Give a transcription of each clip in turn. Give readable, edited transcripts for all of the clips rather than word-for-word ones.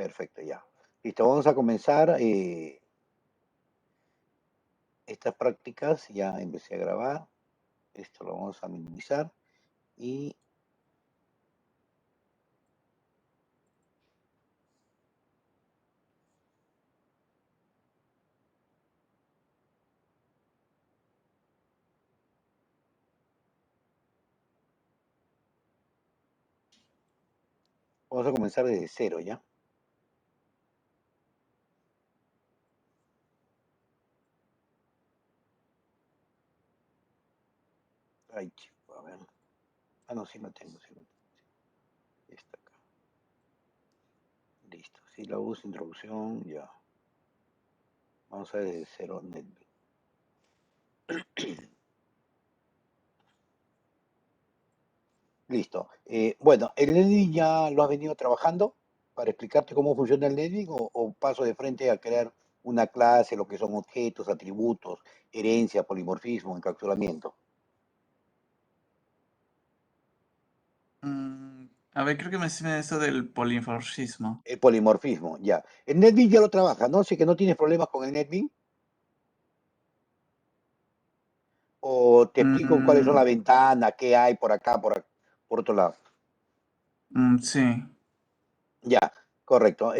Perfecto, ya. Listo, vamos a comenzar estas prácticas. Ya empecé a grabar. Esto lo vamos a minimizar y vamos a comenzar desde cero, ¿ya? Ay, chico, a ver. Ah, no, sí lo tengo, sí lo tengo. Está acá. Listo. Si la uso introducción, ya. Vamos a ver desde cero NetBeans. Listo. Bueno, ¿el NetBeans ya lo has venido trabajando para explicarte cómo funciona el NetBeans o paso de frente a crear una clase, lo que son objetos, atributos, herencia, polimorfismo, encapsulamiento? A ver, creo que me suena eso del polimorfismo. El polimorfismo, ya. El NetBeans ya lo trabaja, ¿no? Así que no tienes problemas con el NetBeans. O te explico cuáles son Mm, las ventanas, qué hay por acá, por otro lado. sí. Ya, correcto.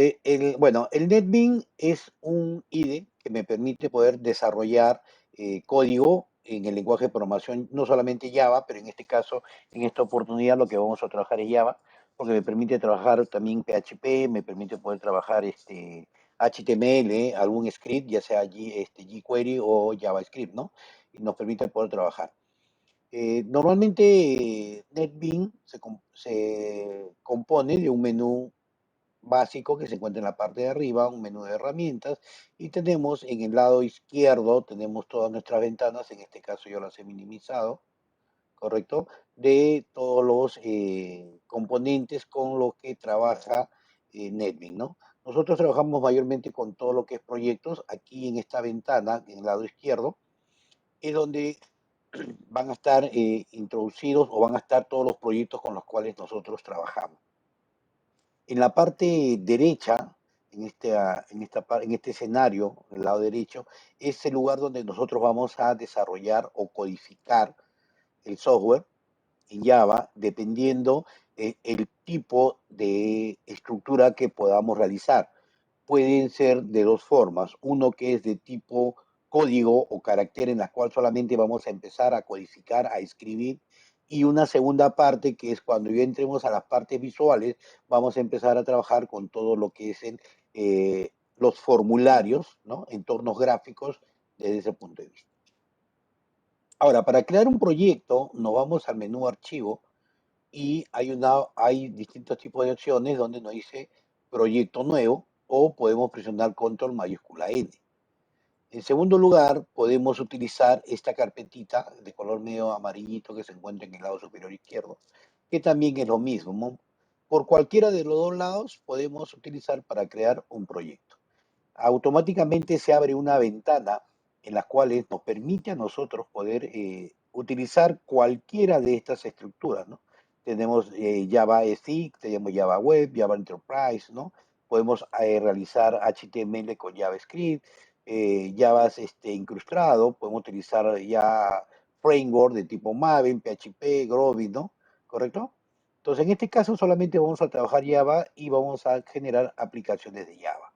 Bueno, el NetBeans es un IDE que me permite poder desarrollar código en el lenguaje de programación, no solamente Java, pero en este caso, en esta oportunidad, lo que vamos a trabajar es Java, porque me permite trabajar también PHP, me permite poder trabajar HTML, algún script, ya sea jQuery o JavaScript, ¿no? Y nos permite poder trabajar. Normalmente NetBeans se compone de un menú básico que se encuentra en la parte de arriba, un menú de herramientas, y tenemos en el lado izquierdo, tenemos todas nuestras ventanas, en este caso yo las he minimizado, ¿correcto? De todos los componentes con los que trabaja NetBeans, ¿no? Nosotros trabajamos mayormente con todo lo que es proyectos. Aquí en esta ventana, en el lado izquierdo, es donde van a estar introducidos o van a estar todos los proyectos con los cuales nosotros trabajamos. En la parte derecha, en este escenario, el lado derecho, es el lugar donde nosotros vamos a desarrollar o codificar el software en Java, dependiendo el tipo de estructura que podamos realizar. Pueden ser de dos formas. Uno que es de tipo código o carácter en la cual solamente vamos a empezar a codificar, a escribir. Y una segunda parte que es cuando ya entremos a las partes visuales, vamos a empezar a trabajar con todo lo que es los formularios, ¿no? Entornos gráficos desde ese punto de vista. Ahora, para crear un proyecto, nos vamos al menú archivo y hay distintos tipos de opciones donde nos dice proyecto nuevo o podemos presionar control mayúscula N. En segundo lugar, podemos utilizar esta carpetita de color medio amarillito que se encuentra en el lado superior izquierdo, que también es lo mismo. Por cualquiera de los dos lados podemos utilizar para crear un proyecto. Automáticamente se abre una ventana en la cual nos permite a nosotros poder utilizar cualquiera de estas estructuras, ¿no? Tenemos Java SIG, tenemos Java Web, Java Enterprise, ¿no? Podemos realizar HTML con JavaScript, Java incrustado, podemos utilizar ya framework de tipo Maven, PHP, Groovy, ¿no? ¿Correcto? Entonces, en este caso solamente vamos a trabajar Java y vamos a generar aplicaciones de Java.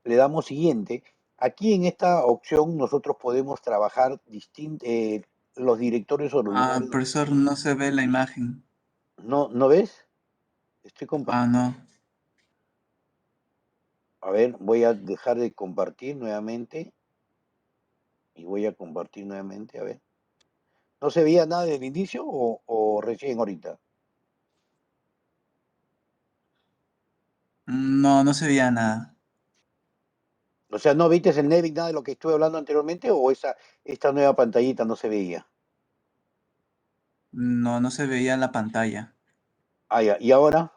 Le damos siguiente. Aquí en esta opción nosotros podemos trabajar los directorios o los Ah, lugares. profesor, no se ve la imagen. ¿No, no ves? Estoy Ah, compartiendo. no. A ver, voy a dejar de compartir nuevamente y voy a compartir nuevamente. A ver. ¿No se veía nada del inicio o recién ahorita? No, no se veía nada. O sea, ¿no viste el Nevik nada de lo que estuve hablando anteriormente o esta nueva pantallita no se veía? No, no se veía la pantalla. Ah, ya. ¿Y ahora?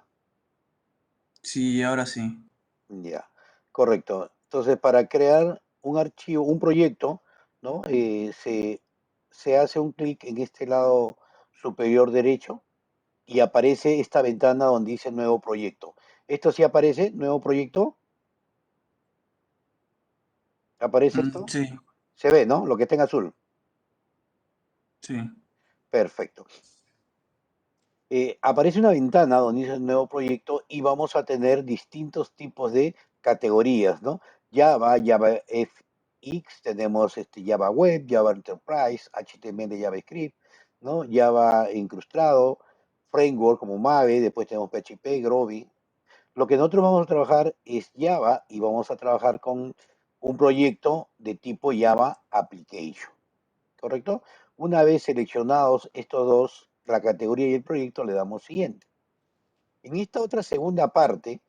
Sí, ahora sí. Ya, correcto. Entonces, para crear un archivo, un proyecto, ¿no? Se hace un clic en este lado superior derecho y aparece esta ventana donde dice nuevo proyecto. ¿Esto sí aparece? ¿Nuevo proyecto? ¿Aparece esto? Sí, Se ve, ¿no? Lo que está en azul. sí. Perfecto. Aparece una ventana donde dice nuevo proyecto y vamos a tener distintos tipos de categorías, ¿no? Java, Java FX, tenemos Java Web, Java Enterprise, HTML, JavaScript, ¿no? Java incrustado, framework como Mave, después tenemos PHP, Groovy. Lo que nosotros vamos a trabajar es Java y vamos a trabajar con un proyecto de tipo Java Application. ¿Correcto? Una vez seleccionados estos dos, la categoría y el proyecto, le damos siguiente. En esta otra segunda parte,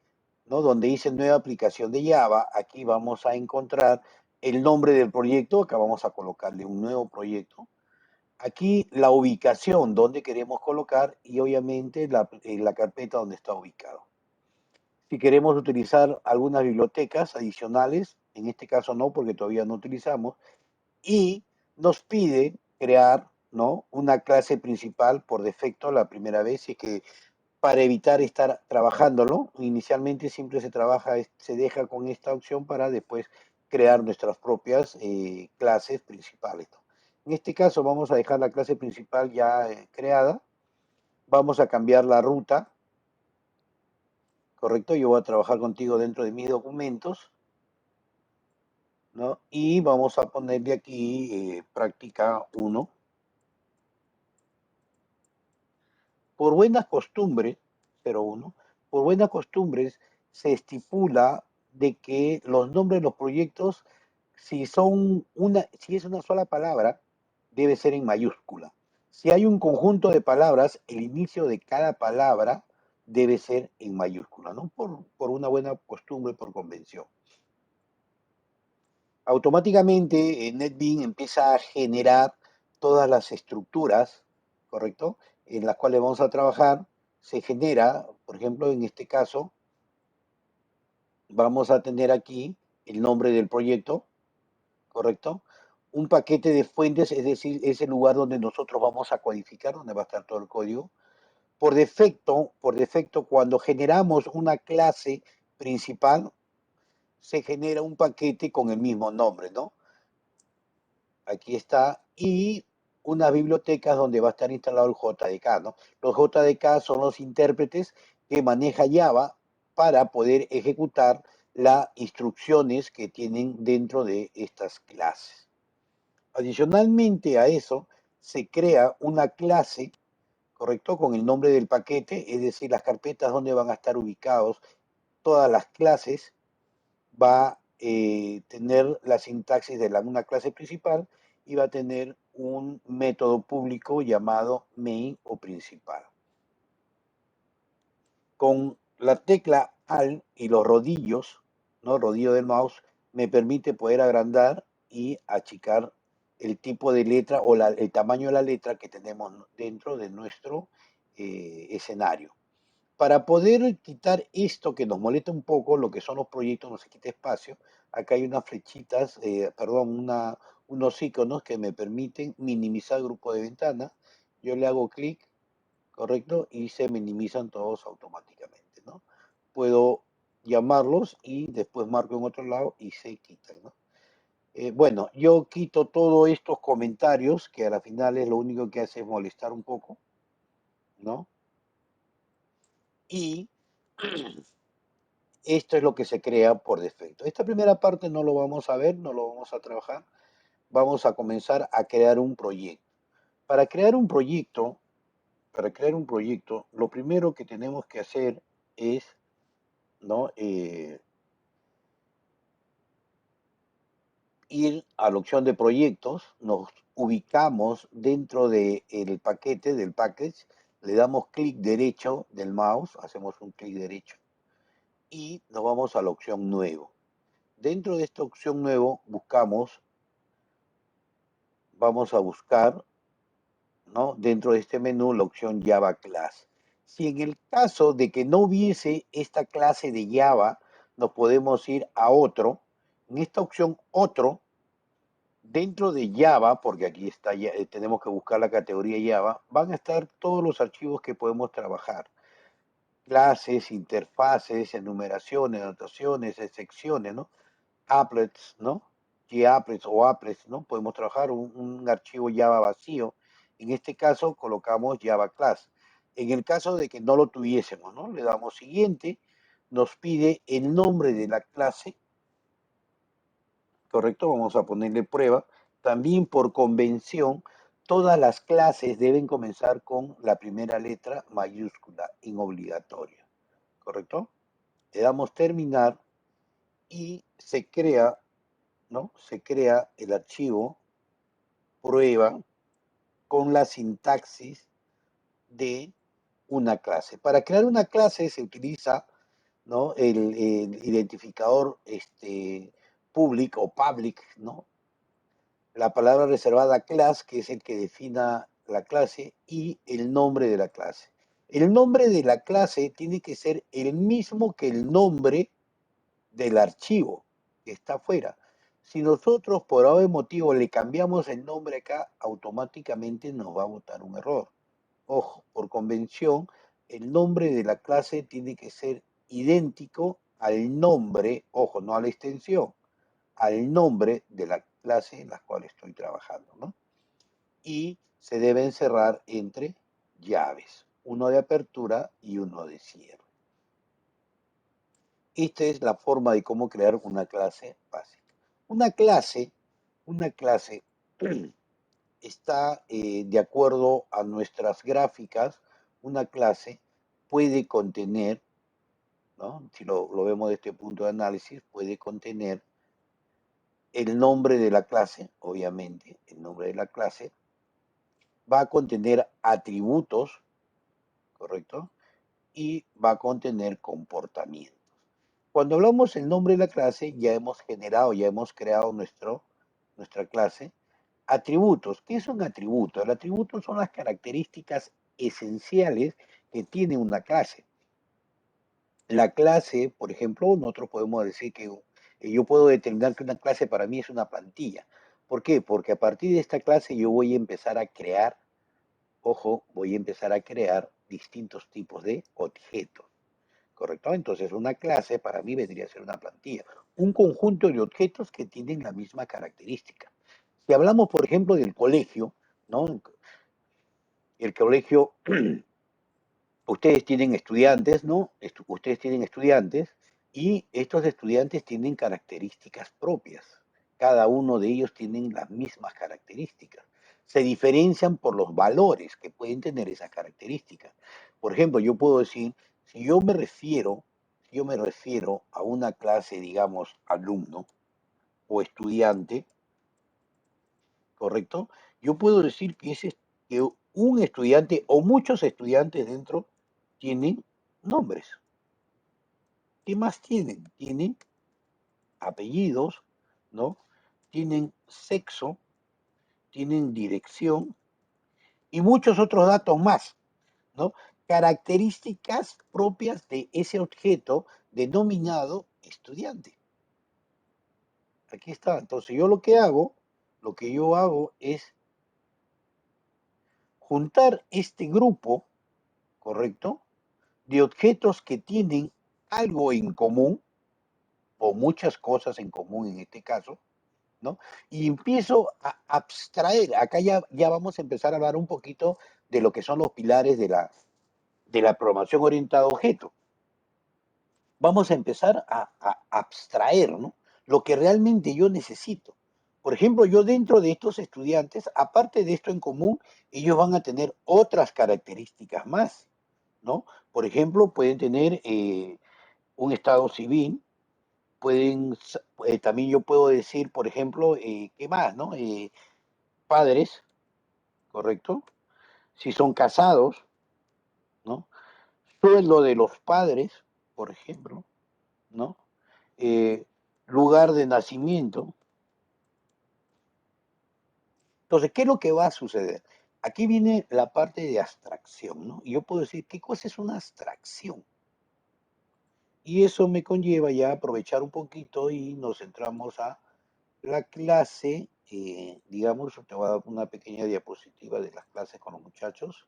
¿no? Donde dice nueva aplicación de Java, aquí vamos a encontrar el nombre del proyecto, acá vamos a colocarle un nuevo proyecto. Aquí la ubicación donde queremos colocar y obviamente la carpeta donde está ubicado. Si queremos utilizar algunas bibliotecas adicionales, en este caso no, porque todavía no utilizamos, y nos pide crear, ¿no? Una clase principal por defecto la primera vez, y es que para evitar estar trabajándolo, inicialmente siempre se trabaja, se deja con esta opción para después crear nuestras propias clases principales, ¿no? En este caso vamos a dejar la clase principal ya creada, vamos a cambiar la ruta, ¿correcto? Yo voy a trabajar contigo dentro de mis documentos, ¿no? Y vamos a ponerle aquí práctica 1. Por buenas costumbres, 01, por buenas costumbres se estipula de que los nombres de los proyectos, si es una sola palabra, debe ser en mayúscula. Si hay un conjunto de palabras, el inicio de cada palabra debe ser en mayúscula, ¿no? Por una buena costumbre, por convención. Automáticamente NetBeans empieza a generar todas las estructuras, ¿correcto? En las cuales vamos a trabajar. Se genera, por ejemplo, en este caso, vamos a tener aquí el nombre del proyecto, ¿correcto? Un paquete de fuentes, es decir, es el lugar donde nosotros vamos a codificar, donde va a estar todo el código. Por defecto, cuando generamos una clase principal, se genera un paquete con el mismo nombre, ¿no? Aquí está, y unas bibliotecas donde va a estar instalado el JDK, ¿no? Los JDK son los intérpretes que maneja Java para poder ejecutar las instrucciones que tienen dentro de estas clases. Adicionalmente a eso, se crea una clase, ¿correcto? Con el nombre del paquete, es decir, las carpetas donde van a estar ubicados todas las clases, va a tener la sintaxis de una clase principal y va a tener un método público llamado main o principal. Con la tecla Alt y los rodillos, ¿no? Rodillo del mouse, me permite poder agrandar y achicar el tipo de letra o el tamaño de la letra que tenemos dentro de nuestro escenario. Para poder quitar esto que nos molesta un poco, lo que son los proyectos, no se quita espacio, acá hay unas flechitas, perdón, unos iconos que me permiten minimizar el grupo de ventanas. Yo le hago clic, ¿correcto? Y se minimizan todos automáticamente, ¿no? Puedo llamarlos y después marco en otro lado y se quitan, ¿no? Bueno, yo quito todos estos comentarios que a la final es lo único que hace es molestar un poco, ¿no? Y esto es lo que se crea por defecto. Esta primera parte no lo vamos a ver, no lo vamos a trabajar. Vamos a comenzar a crear un proyecto. Para crear un proyecto, lo primero que tenemos que hacer es, ¿no? Ir a la opción de proyectos, nos ubicamos dentro del paquete, del package, le damos clic derecho del mouse, hacemos un clic derecho y nos vamos a la opción nuevo. Dentro de esta opción nuevo buscamos, vamos a buscar, ¿no? Dentro de este menú la opción Java Class. Si en el caso de que no hubiese esta clase de Java, nos podemos ir a otro. En esta opción otro, dentro de Java, porque aquí está, tenemos que buscar la categoría Java, van a estar todos los archivos que podemos trabajar. clases, interfaces, enumeraciones, anotaciones, secciones, ¿no? Applets, ¿no? Gapplet o applets, ¿no? Podemos trabajar un archivo Java vacío. En este caso colocamos Java class. En el caso de que no lo tuviésemos, ¿no? Le damos siguiente, nos pide el nombre de la clase, ¿correcto? Vamos a ponerle prueba. También por convención, todas las clases deben comenzar con la primera letra mayúscula, en obligatorio, ¿correcto? Le damos terminar y se crea, ¿no? Se crea el archivo prueba con la sintaxis de una clase. Para crear una clase se utiliza, ¿no? el identificador public o public, ¿no? La palabra reservada class, que es el que defina la clase, y el nombre de la clase. El nombre de la clase tiene que ser el mismo que el nombre del archivo que está afuera. Si nosotros por algún motivo le cambiamos el nombre acá, automáticamente nos va a botar un error. Ojo, por convención, el nombre de la clase tiene que ser idéntico al nombre, ojo, no a la extensión, al nombre de la clase en la cual estoy trabajando, ¿no? Y se deben cerrar entre llaves, uno de apertura y uno de cierre. Esta es la forma de cómo crear una clase básica. Una clase, una clase está de acuerdo a nuestras gráficas, una clase puede contener, ¿no? Si lo vemos desde este punto de análisis, puede contener el nombre de la clase, obviamente, el nombre de la clase, va a contener atributos, ¿correcto? Y va a contener comportamientos. Cuando hablamos el nombre de la clase, ya hemos generado, ya hemos creado nuestra clase. Atributos. ¿Qué es un atributo? El atributo son las características esenciales que tiene una clase. La clase, por ejemplo, nosotros podemos decir que yo puedo determinar que una clase para mí es una plantilla. ¿Por qué? Porque a partir de esta clase yo voy a empezar a crear, ojo, voy a empezar a crear distintos tipos de objetos. ¿Correcto? Entonces, una clase para mí vendría a ser una plantilla, un conjunto de objetos que tienen la misma característica. Si hablamos, por ejemplo, del colegio, ¿no? El colegio, ustedes tienen estudiantes, ¿no? Ustedes tienen estudiantes y estos estudiantes tienen características propias. Cada uno de ellos tienen las mismas características. Se diferencian por los valores que pueden tener esas características. Por ejemplo, yo puedo decir, si yo me refiero a una clase, digamos, alumno o estudiante, ¿correcto? Yo puedo decir que un estudiante o muchos estudiantes dentro tienen nombres. ¿Qué más tienen? Tienen apellidos, ¿no? Tienen sexo, tienen dirección y muchos otros datos más, ¿no? Características propias de ese objeto denominado estudiante. Aquí está. Entonces yo lo que yo hago es juntar este grupo, ¿correcto? De objetos que tienen algo en común, o muchas cosas en común en este caso, ¿no? Y empiezo a abstraer, acá ya vamos a empezar a hablar un poquito de lo que son los pilares de la programación orientada a objeto. Vamos a empezar a abstraer, ¿no? Lo que realmente yo necesito. Por ejemplo, yo dentro de estos estudiantes, aparte de esto en común, ellos van a tener otras características más, ¿no? Por ejemplo, pueden tener un estado civil, pueden, también yo puedo decir, por ejemplo, ¿qué más, no? Padres, ¿correcto? Si son casados, ¿no? Sueldo de los padres, por ejemplo, ¿no? Eh, lugar de nacimiento. Entonces, ¿qué es lo que va a suceder? Aquí viene la parte de abstracción, ¿no? Y yo puedo decir, ¿qué cosa es una abstracción? Y eso me conlleva ya a aprovechar un poquito y nos centramos a la clase, digamos, te voy a dar una pequeña diapositiva de las clases con los muchachos.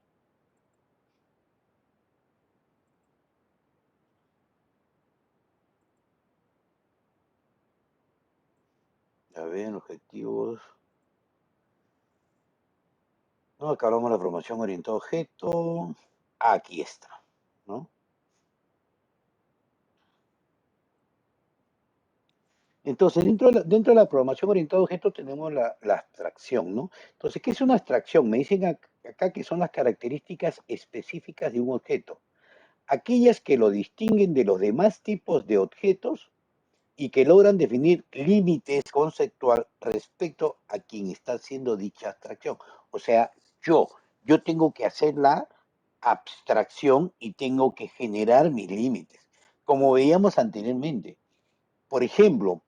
A ver, objetivos. No, acá hablamos de la programación orientada a objeto. Aquí está, ¿no? Entonces, dentro de la programación orientada a objetos tenemos la abstracción, ¿no? Entonces, ¿qué es una abstracción? Me dicen acá que son las características específicas de un objeto, aquellas que lo distinguen de los demás tipos de objetos y que logran definir límites conceptual respecto a quien está haciendo dicha abstracción. O sea, yo, yo tengo que hacer la abstracción y tengo que generar mis límites, como veíamos anteriormente. Por ejemplo,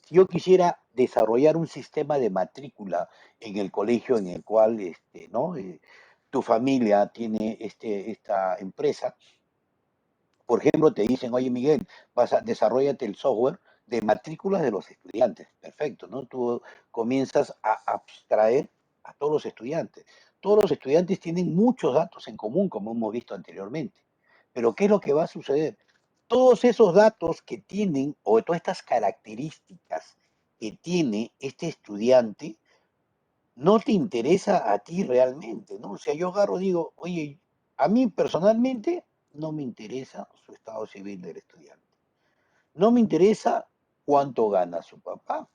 si yo quisiera desarrollar un sistema de matrícula en el colegio en el cual ¿no? Tu familia tiene esta empresa, por ejemplo, te dicen, oye Miguel, desarrollate el software de matrículas de los estudiantes. Perfecto, ¿no? Tú comienzas a abstraer a todos los estudiantes. Todos los estudiantes tienen muchos datos en común, como hemos visto anteriormente. Pero ¿qué es lo que va a suceder? Todos esos datos que tienen, o todas estas características que tiene este estudiante, no te interesa a ti realmente, ¿no? O sea, yo agarro y digo, oye, a mí personalmente no me interesa su estado civil del estudiante. No me interesa cuánto gana su papá.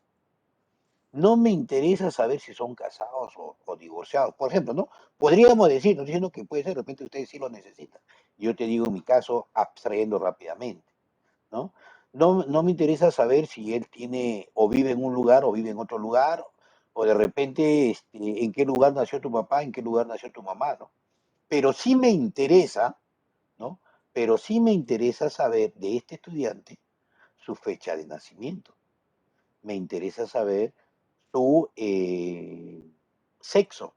No me interesa saber si son casados o divorciados. Por ejemplo, ¿no? Podríamos decir, no diciendo que puede ser, de repente ustedes sí lo necesitan. Yo te digo en mi caso, abstrayendo rápidamente, ¿no? No me interesa saber si él tiene o vive en un lugar o vive en otro lugar, o de repente en qué lugar nació tu papá, en qué lugar nació tu mamá, ¿no? Pero sí me interesa, ¿no? Pero sí me interesa saber de este estudiante su fecha de nacimiento. Me interesa saber su sexo,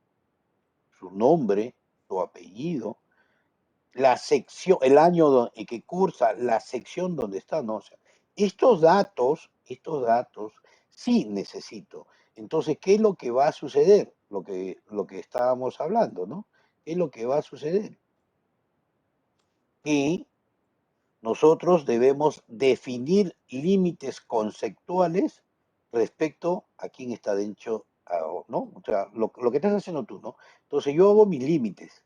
su nombre, su apellido, la sección, el año en que cursa, la sección donde está, ¿no? O sea, estos datos sí necesito. Entonces, ¿qué es lo que va a suceder? Lo que estábamos hablando, ¿no? ¿Qué es lo que va a suceder? Que nosotros debemos definir límites conceptuales respecto a quién está dentro, ¿no? O sea, lo que estás haciendo tú, ¿no? Entonces, yo hago mis límites.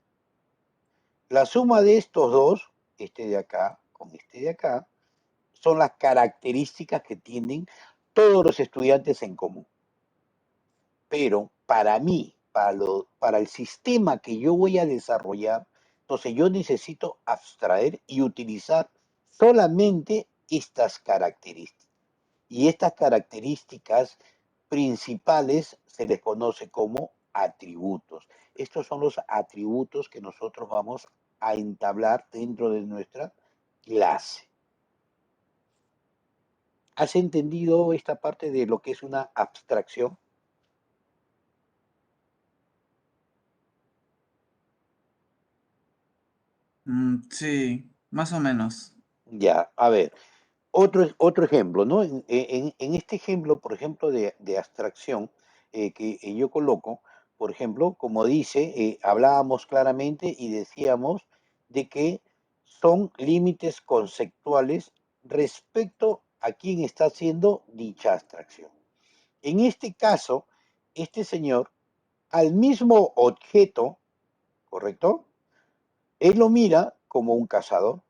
La suma de estos dos, este de acá con este de acá, son las características que tienen todos los estudiantes en común. Pero para mí, para el sistema que yo voy a desarrollar, entonces yo necesito abstraer y utilizar solamente estas características. Y estas características principales se les conoce como atributos. Estos son los atributos que nosotros vamos a entablar dentro de nuestra clase. ¿Has entendido esta parte de lo que es una abstracción? Sí, más o menos. Ya, a ver, otro ejemplo, ¿no? En este ejemplo, por ejemplo, de abstracción que yo coloco, por ejemplo, como dice, hablábamos claramente y decíamos de que son límites conceptuales respecto a quién está haciendo dicha abstracción. En este caso, este señor, al mismo objeto, ¿correcto? Él lo mira como un cazador.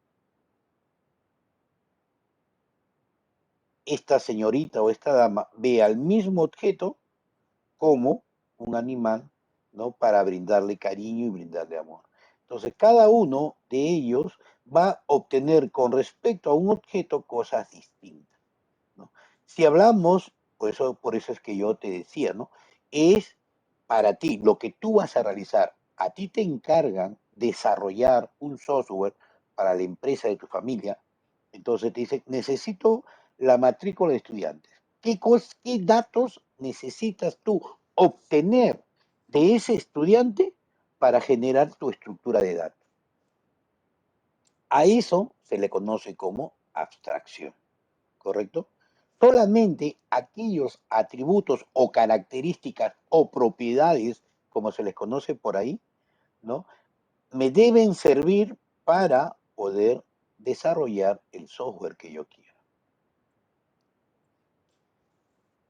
Esta señorita o esta dama ve al mismo objeto como un animal, ¿no? Para brindarle cariño y brindarle amor. Entonces, cada uno de ellos va a obtener con respecto a un objeto cosas distintas, ¿no? Si hablamos, por eso es que yo te decía, ¿no? Es para ti, lo que tú vas a realizar, a ti te encargan desarrollar un software para la empresa de tu familia, entonces te dice, necesito la matrícula de estudiantes. ¿Qué datos necesitas tú obtener de ese estudiante para generar tu estructura de datos? A eso se le conoce como abstracción, ¿correcto? Solamente aquellos atributos o características o propiedades, como se les conoce por ahí, ¿no? Me deben servir para poder desarrollar el software que yo quiero.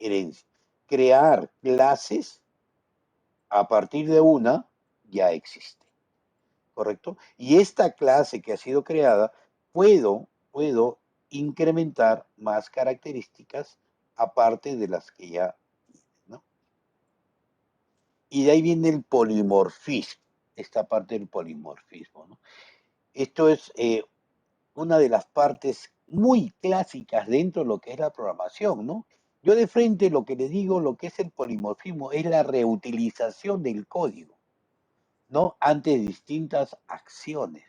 herencia. Crear clases a partir de una ya existe, ¿correcto? Y esta clase que ha sido creada, puedo incrementar más características aparte de las que ya, ¿no? Y de ahí viene el polimorfismo, esta parte del polimorfismo, ¿no? Esto es una de las partes muy clásicas dentro de lo que es la programación, ¿no? Yo de frente lo que le digo, lo que es el polimorfismo, es la reutilización del código, ¿no? Ante distintas acciones.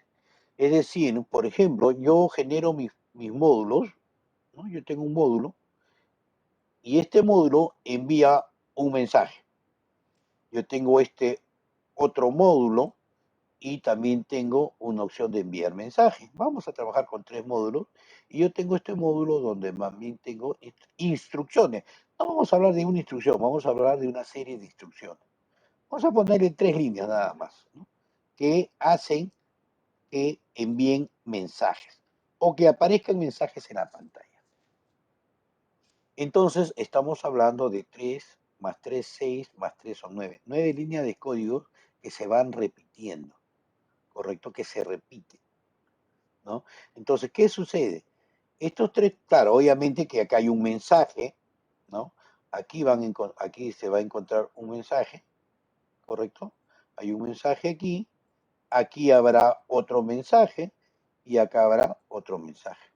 Es decir, por ejemplo, yo genero mis módulos, ¿no? Yo tengo un módulo y este módulo envía un mensaje. Yo tengo este otro módulo y también tengo una opción de enviar mensajes. Vamos a trabajar con tres módulos y yo tengo este módulo donde también tengo instrucciones. No vamos a hablar de una instrucción, vamos a hablar de una serie de instrucciones. Vamos a ponerle tres líneas nada más, ¿no? Que hacen que envíen mensajes o que aparezcan mensajes en la pantalla. Entonces, estamos hablando de 3 más 3, 6 más 3 son 9. 9 líneas de código que se van repitiendo, ¿correcto? Que se repiten, ¿no? Entonces, ¿qué sucede? Estos tres, claro, obviamente que acá hay un mensaje, ¿no? Aquí se va a encontrar un mensaje, ¿correcto? Hay un mensaje aquí habrá otro mensaje y acá habrá otro mensaje.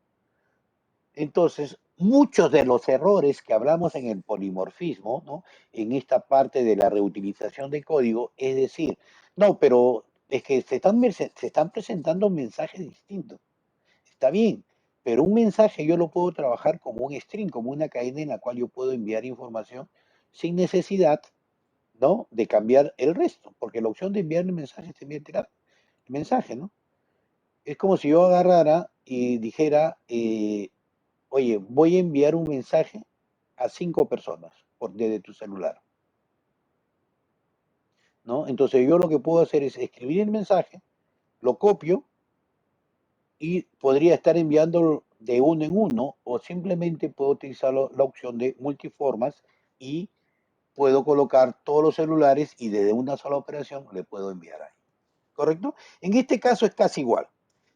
Entonces, muchos de los errores que hablamos en el polimorfismo, ¿no? En esta parte de la reutilización de código, es decir, no, pero es que se están presentando mensajes distintos. Está bien, pero un mensaje yo lo puedo trabajar como un string, como una cadena en la cual yo puedo enviar información sin necesidad, ¿no? De cambiar el resto, porque la opción de enviar el mensaje es enviar el mensaje, ¿no? Es como si yo agarrara y dijera, oye, voy a enviar un mensaje a 5 personas desde tu celular, ¿no? Entonces yo lo que puedo hacer es escribir el mensaje, lo copio y podría estar enviando de uno en uno o simplemente puedo utilizar la opción de multiformas y puedo colocar todos los celulares y desde una sola operación le puedo enviar ahí. ¿Correcto? En este caso es casi igual.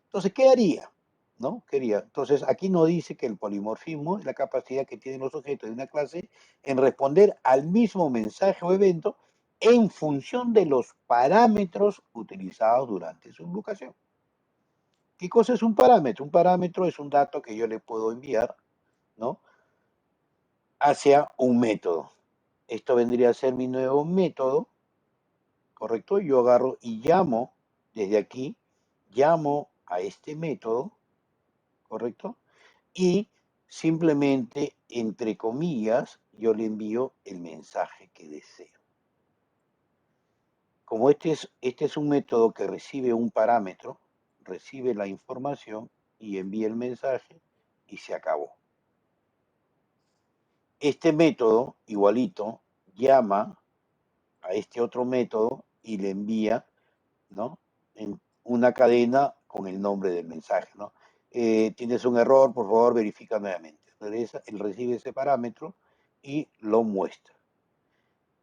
Entonces, ¿qué haría? ¿No? ¿Qué haría? Entonces, aquí nos dice que el polimorfismo es la capacidad que tienen los objetos de una clase en responder al mismo mensaje o evento en función de los parámetros utilizados durante su invocación. ¿Qué cosa es un parámetro? Un parámetro es un dato que yo le puedo enviar, ¿no? Hacia un método. Esto vendría a ser mi nuevo método, ¿correcto? Yo agarro y llamo desde aquí, llamo a este método, ¿correcto? Y simplemente, entre comillas, yo le envío el mensaje que deseo. Como este es un método que recibe un parámetro, recibe la información y envía el mensaje y se acabó. Este método, igualito, llama a este otro método y le envía, ¿no? En una cadena con el nombre del mensaje, ¿no? Tienes un error, por favor, verifica nuevamente. Él recibe ese parámetro y lo muestra.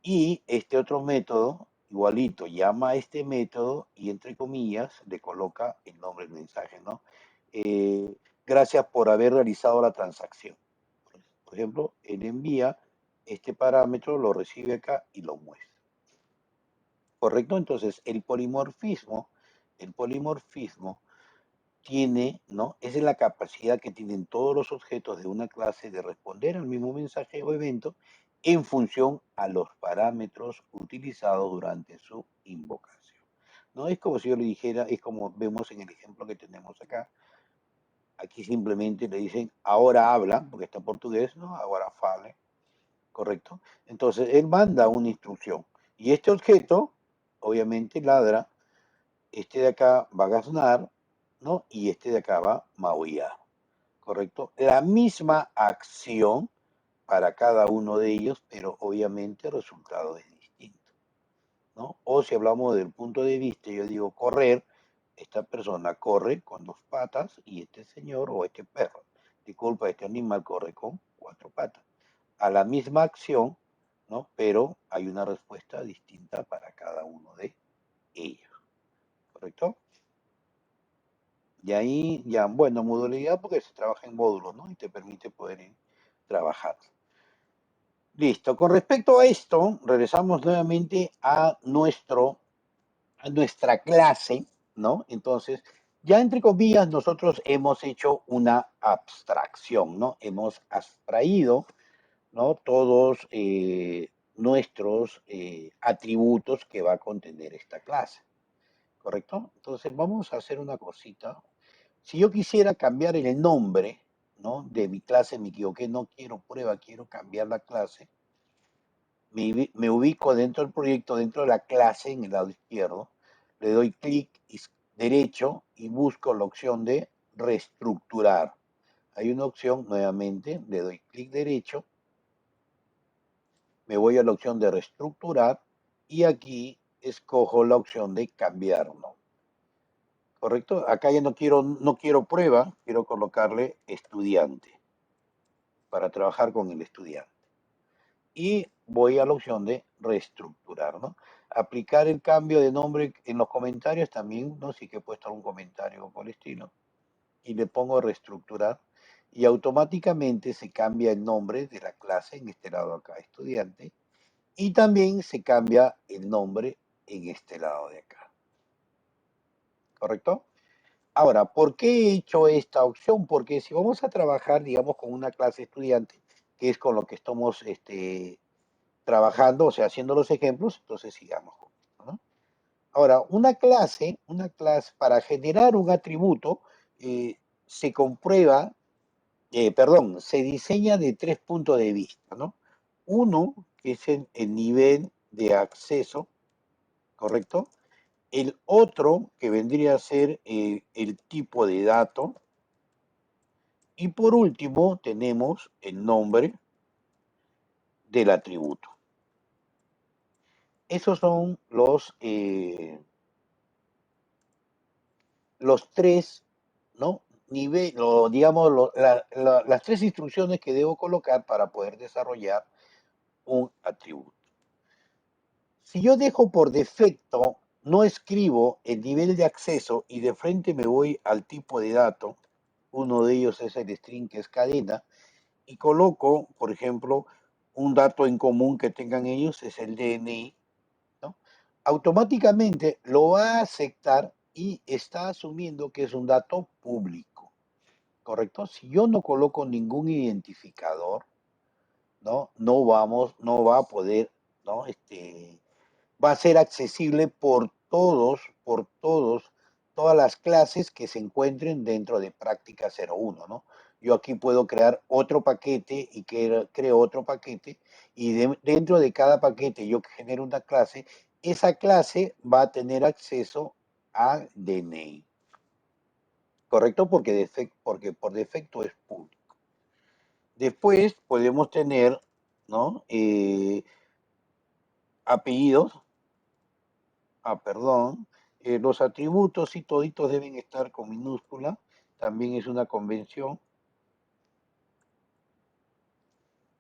Y este otro método, igualito, llama a este método y entre comillas le coloca el nombre del mensaje, ¿no? Eh, Gracias por haber realizado la transacción. Por ejemplo, él envía este parámetro, lo recibe acá y lo muestra. ¿Correcto? Entonces, el polimorfismo tiene, ¿no? Esa es la capacidad que tienen todos los objetos de una clase de responder al mismo mensaje o evento en función a los parámetros utilizados durante su invocación. No es como si yo le dijera, es como vemos en el ejemplo que tenemos acá. Aquí simplemente le dicen, ahora habla, porque está en portugués, ¿no? Ahora fale, ¿correcto? Entonces, él manda una instrucción. Y este objeto, obviamente, ladra, este de acá va a graznar, ¿no? Y este de acá va a maullar, ¿correcto? La misma acción para cada uno de ellos, pero obviamente el resultado es distinto, ¿no? O si hablamos del punto de vista, yo digo correr, esta persona corre con 2 patas y este señor o este perro, disculpa, este animal corre con 4 patas. a la misma acción, ¿no? Pero hay una respuesta distinta para cada uno de ellos, ¿correcto? Y ahí ya, bueno, modalidad porque se trabaja en módulos, ¿no? Y te permite poder trabajar. Listo. Con respecto a esto, regresamos nuevamente a nuestra clase, ¿no? Entonces, ya entre comillas, nosotros hemos hecho una abstracción, ¿no? Hemos abstraído, ¿no? Todos nuestros atributos que va a contener esta clase, ¿correcto? Entonces, vamos a hacer una cosita. Si yo quisiera cambiar el nombre, ¿no? De mi clase, me equivoqué, no quiero prueba, quiero cambiar la clase. Me ubico dentro del proyecto, dentro de la clase, en el lado izquierdo, le doy clic derecho y busco la opción de reestructurar. Hay una opción, nuevamente, le doy clic derecho, me voy a la opción de reestructurar y aquí escojo la opción de cambiar nombre. ¿Correcto? Acá ya no quiero prueba, quiero colocarle estudiante para trabajar con el estudiante. Y voy a la opción de reestructurar, ¿no? Aplicar el cambio de nombre en los comentarios también, ¿no? Sí que he puesto algún comentario por el estilo. Y le pongo reestructurar y automáticamente se cambia el nombre de la clase, en este lado acá, estudiante, y también se cambia el nombre en este lado de acá. ¿Correcto? Ahora, ¿por qué he hecho esta opción? Porque si vamos a trabajar, digamos, con una clase estudiante, que es con lo que estamos trabajando, o sea, haciendo los ejemplos, entonces sigamos. ¿No? Ahora, para generar un atributo, se comprueba, se diseña de tres puntos de vista, ¿no? Uno, que es el nivel de acceso, ¿correcto? El otro, que vendría a ser el tipo de dato. Y por último, tenemos el nombre del atributo. Esos son los tres, ¿no? Digamos, las tres instrucciones que debo colocar para poder desarrollar un atributo. Si yo dejo por defecto, no escribo el nivel de acceso y de frente me voy al tipo de dato, uno de ellos es el string, que es cadena, y coloco, por ejemplo, un dato en común que tengan ellos, es el DNI, ¿no? Automáticamente lo va a aceptar y está asumiendo que es un dato público, ¿correcto? Si yo no coloco ningún identificador, ¿no? No va a poder, ¿no? Va a ser accesible todas las clases que se encuentren dentro de práctica 01, ¿no? Yo aquí puedo crear otro paquete y creo otro paquete y dentro de cada paquete yo genero una clase, esa clase va a tener acceso a DNI, ¿correcto? Porque por defecto es público. Después podemos tener, ¿no? Apellidos, perdón, los atributos y toditos deben estar con minúscula, también es una convención.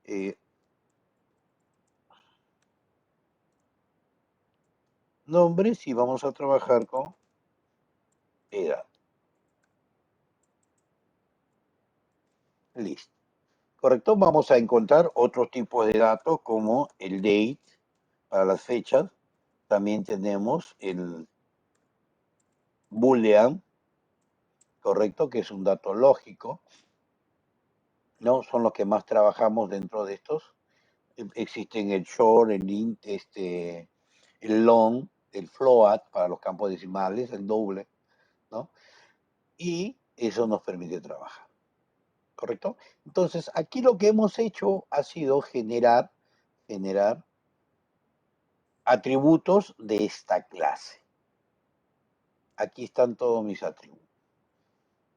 Eh, Nombres y vamos a trabajar con edad. Listo. Correcto, vamos a encontrar otros tipos de datos como el date para las fechas. También tenemos el boolean, correcto, que es un dato lógico. ¿No? Son los que más trabajamos dentro de estos. Existen el short, el int, el long, el float para los campos decimales, el doble, ¿no? Y eso nos permite trabajar, ¿correcto? Entonces, aquí lo que hemos hecho ha sido generar atributos de esta clase. Aquí están todos mis atributos.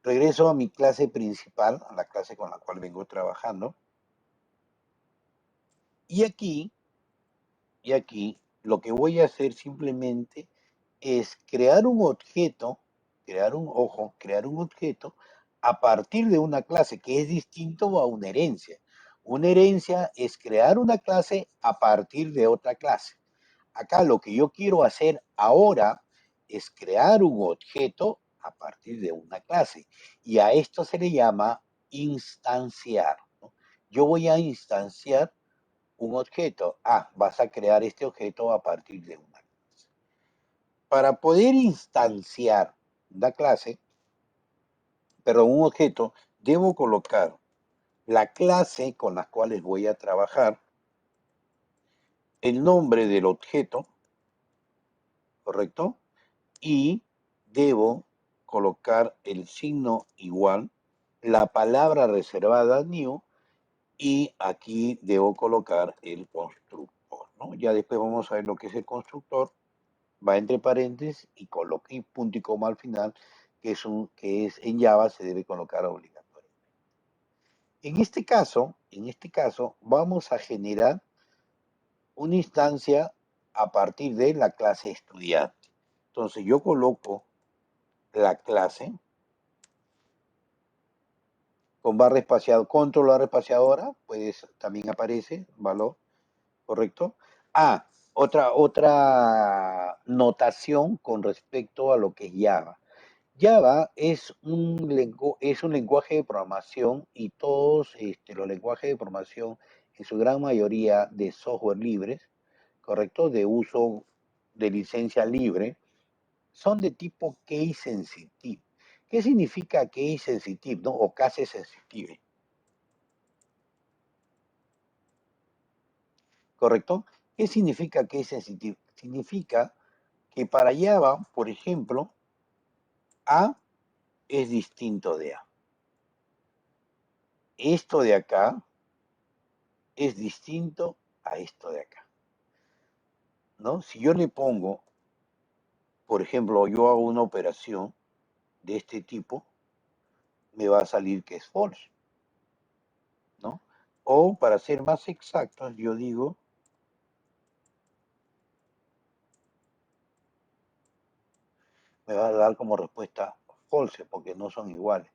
Regreso a mi clase principal, a la clase con la cual vengo trabajando. Y aquí lo que voy a hacer simplemente es crear un objeto, crear un objeto a partir de una clase que es distinto a una herencia. Una herencia es crear una clase a partir de otra clase. Acá lo que yo quiero hacer ahora es crear un objeto a partir de una clase. Y a esto se le llama instanciar, ¿no? Yo voy a instanciar un objeto. Ah, vas a crear este objeto a partir de una clase. Para poder instanciar una clase, perdón, un objeto, debo colocar la clase con la cual voy a trabajar, el nombre del objeto, ¿correcto? Y debo colocar el signo igual, la palabra reservada new, y aquí debo colocar el constructor, ¿no? Ya después vamos a ver lo que es el constructor, va entre paréntesis y coloque punto y coma al final, que es en Java se debe colocar obligatoriamente. En este caso, vamos a generar una instancia a partir de la clase estudiante. Entonces yo coloco la clase con barra espaciadora, control barra espaciadora, pues también aparece valor, ¿correcto? Ah, otra notación con respecto a lo que es Java. Java es un lenguaje de programación y todos los lenguajes de programación, en su gran mayoría de software libres, ¿correcto? De uso de licencia libre, son de tipo case sensitive. ¿Qué significa case sensitive, no? O case sensitive, ¿correcto? ¿Qué significa case sensitive? Significa que para Java, por ejemplo, A es distinto de A. Esto de acá es distinto a esto de acá, ¿no? Si yo le pongo, por ejemplo, yo hago una operación de este tipo, me va a salir que es false, ¿no? O para ser más exactos, yo digo, me va a dar como respuesta false, porque no son iguales.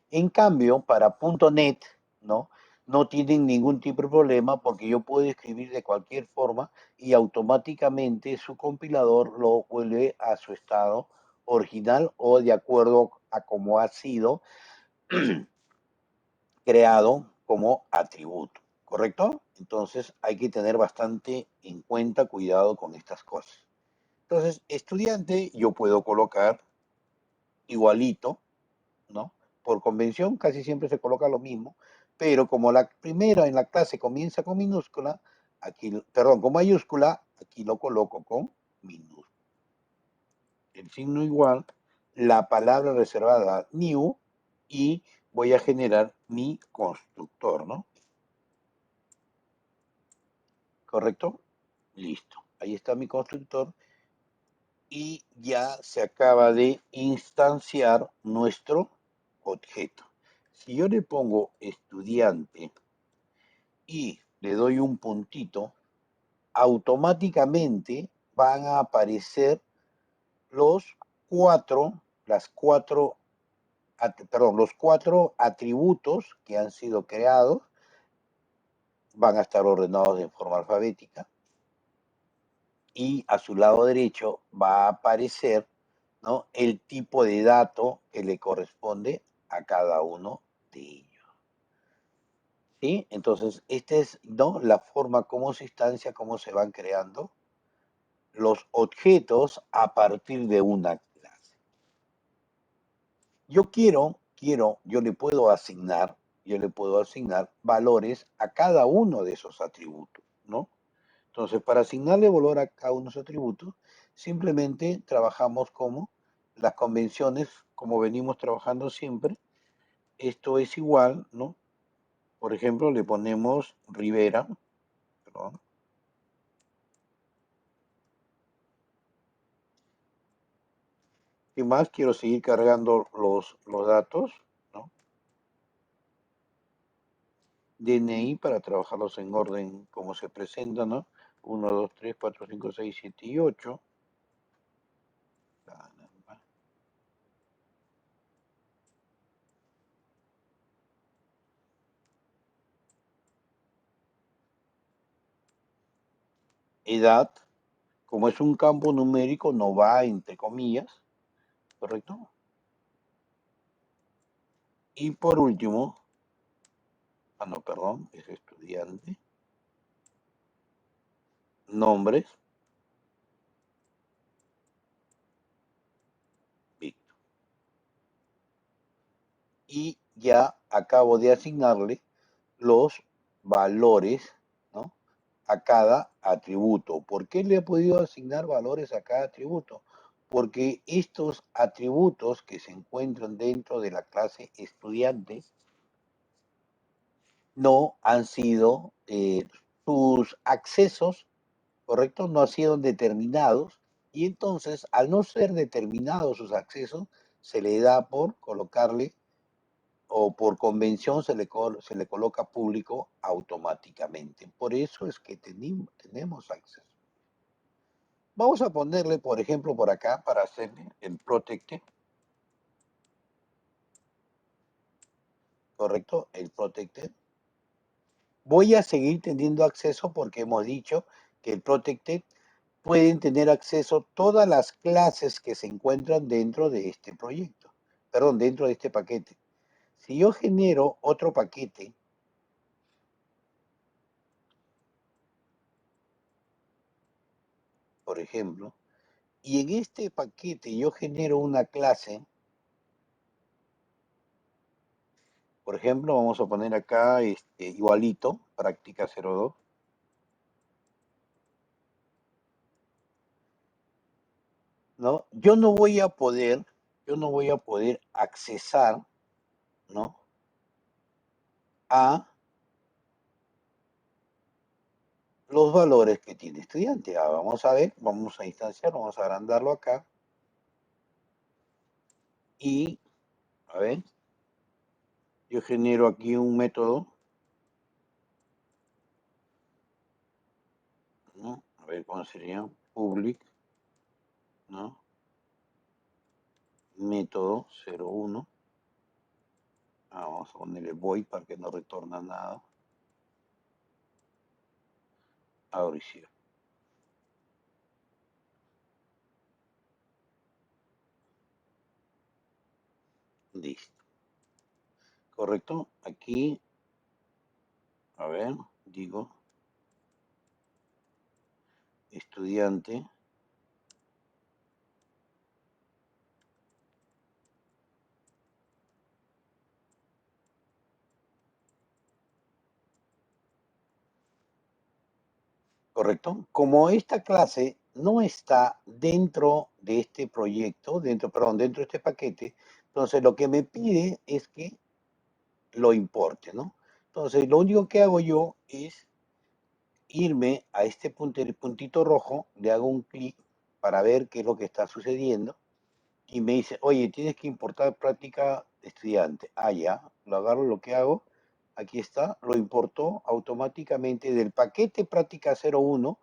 En cambio, para .NET, ¿no? No tienen ningún tipo de problema porque yo puedo escribir de cualquier forma y automáticamente su compilador lo vuelve a su estado original o de acuerdo a cómo ha sido creado como atributo, ¿correcto? Entonces hay que tener bastante en cuenta, cuidado con estas cosas. Entonces, estudiante, yo puedo colocar igualito, ¿no? Por convención casi siempre se coloca lo mismo, pero como la primera en la clase comienza con minúscula, aquí, perdón, con mayúscula, aquí lo coloco con minúscula. El signo igual, la palabra reservada new y voy a generar mi constructor, ¿no? ¿Correcto? Listo. Ahí está mi constructor y ya se acaba de instanciar nuestro objeto. Si yo le pongo estudiante y le doy un puntito, automáticamente van a aparecer los las los cuatro atributos que han sido creados, van a estar ordenados de forma alfabética y a su lado derecho va a aparecer, ¿no?, el tipo de dato que le corresponde a cada uno de ellos. ¿Sí? Entonces, esta es, ¿no?, la forma como se instancia, cómo se van creando los objetos a partir de una clase. Yo le puedo asignar valores a cada uno de esos atributos, ¿no? Entonces, para asignarle valor a cada uno de esos atributos, simplemente trabajamos como las convenciones, como venimos trabajando siempre. Esto es igual, ¿no? Por ejemplo, le ponemos Rivera, perdón. ¿Qué más? Quiero seguir cargando los datos, ¿no? DNI para trabajarlos en orden como se presentan, ¿no? 1, 2, 3, 4, 5, 6, 7 y 8. edad, como es un campo numérico, no va entre comillas, ¿correcto? Y por último, no, perdón, es estudiante, nombres, Víctor. Y ya acabo de asignarle los valores, ¿no? A cada atributo. ¿Por qué le he podido asignar valores a cada atributo? Porque estos atributos que se encuentran dentro de la clase estudiante no han sido, sus accesos, ¿correcto? No han sido determinados y entonces al no ser determinados sus accesos, se le da por colocarle o por convención se le coloca público automáticamente. Por eso es que tenemos acceso. Vamos a ponerle, por ejemplo, por acá, para hacerle el protected, ¿correcto? El protected. Voy a seguir teniendo acceso porque hemos dicho que el protected pueden tener acceso todas las clases que se encuentran dentro de este proyecto, perdón, dentro de este paquete. Si yo genero otro paquete, por ejemplo, y en este paquete yo genero una clase, por ejemplo, vamos a poner acá igualito, práctica 02, ¿no? Yo no voy a poder accesar, ¿no? A los valores que tiene estudiante. Vamos a ver, vamos a instanciar, vamos a agrandarlo acá y, a ver, yo genero aquí un método, ¿no? A ver cómo sería, public, ¿no? Método 01. Vamos a ponerle void para que no retorna nada. Mauricio. Listo. Correcto. Aquí, a ver, digo, estudiante. Correcto. Como esta clase no está dentro de este proyecto, perdón, dentro de este paquete, entonces lo que me pide es que lo importe, ¿no? Entonces, lo único que hago yo es irme a este puntito rojo, le hago un clic para ver qué es lo que está sucediendo y me dice, oye, tienes que importar práctica estudiante. Ah, ya, lo agarro, lo que hago, aquí está, lo importó automáticamente del paquete práctica 01,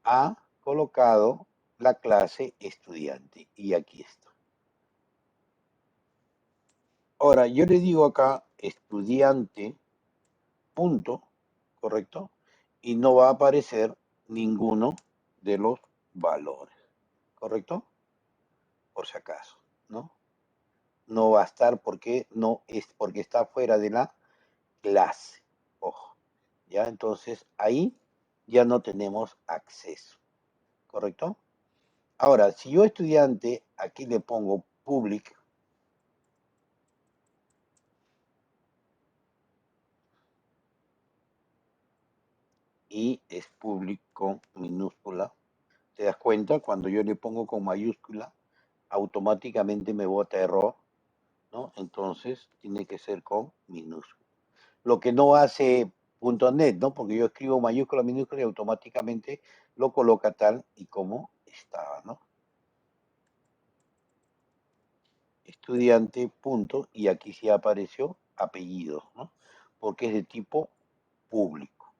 ha colocado la clase estudiante y aquí está. Ahora, yo le digo acá estudiante, punto, ¿correcto? Y no va a aparecer ninguno de los valores, ¿correcto? Por si acaso, ¿no? No va a estar porque no es porque está fuera de la clase. Ojo, ya entonces ahí ya no tenemos acceso, ¿correcto? Ahora, si yo estudiante aquí le pongo public, y es public con minúscula, te das cuenta, cuando yo le pongo con mayúscula, automáticamente me bota error, ¿no? Entonces tiene que ser con minúscula. Lo que no hace .NET, ¿no? Porque yo escribo mayúscula, minúscula y automáticamente lo coloca tal y como estaba, ¿no? Estudiante, punto, y aquí sí apareció apellido, ¿no? Porque es de tipo público,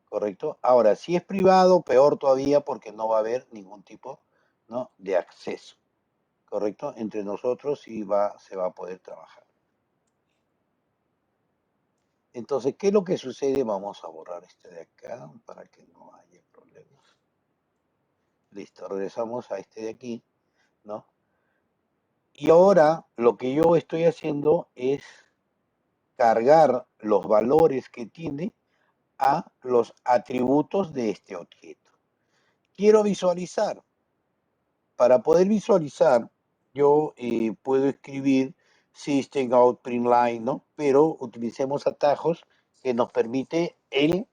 ¿correcto? Ahora, si es privado, peor todavía porque no va a haber ningún tipo, ¿no? De acceso, ¿correcto? Entre nosotros sí se va a poder trabajar. Entonces, ¿qué es lo que sucede? Vamos a borrar este de acá para que no haya problemas. Listo, regresamos a este de aquí, ¿no? Y ahora lo que yo estoy haciendo es cargar los valores que tiene a los atributos de este objeto. Quiero visualizar. Para poder visualizar, yo puedo escribir system out print line, ¿no? Pero utilicemos atajos que nos permite el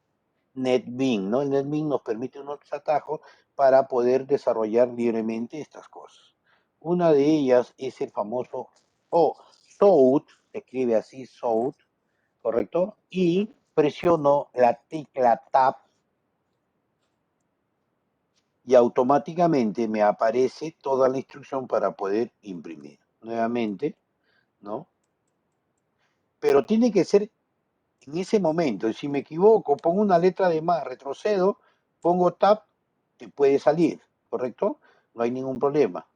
NetBeans, ¿no? El NetBeans nos permite unos atajos para poder desarrollar libremente estas cosas. Una de ellas es el famoso SOUT, se escribe así, SOUT, ¿correcto? Y presiono la tecla Tab y automáticamente me aparece toda la instrucción para poder imprimir. Nuevamente, ¿no? Pero tiene que ser en ese momento. Y si me equivoco, pongo una letra de más, retrocedo, pongo tab, te puede salir, ¿correcto? No hay ningún problema.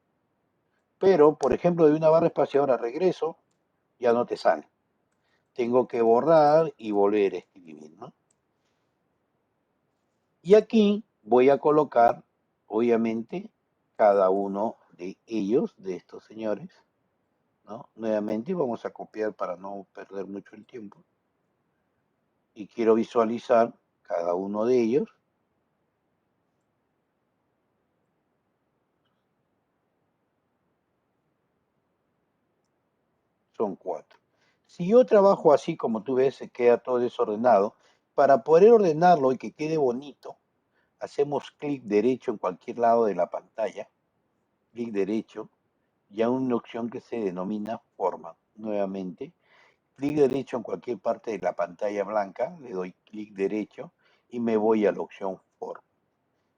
Pero, por ejemplo, de una barra espaciadora regreso, ya no te sale. Tengo que borrar y volver a escribir, ¿no? Y aquí voy a colocar, obviamente, cada uno de ellos, de estos señores, ¿no? Nuevamente vamos a copiar para no perder mucho el tiempo. Y quiero visualizar cada uno de ellos. Son 4. Si yo trabajo así, como tú ves, se queda todo desordenado. Para poder ordenarlo y que quede bonito, hacemos clic derecho en cualquier lado de la pantalla. Clic derecho. Y hay una opción que se denomina forma. Nuevamente, clic derecho en cualquier parte de la pantalla blanca, le doy clic derecho y me voy a la opción forma.